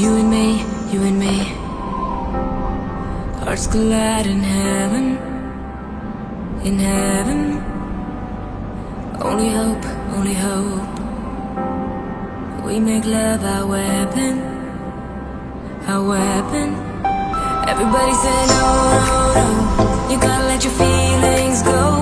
You and me, you and me. Hearts collide in heaven, in heaven. Only hope, only hope. We make love our weapon, our weapon. Everybody say no, no, no. You gotta let your feelings go.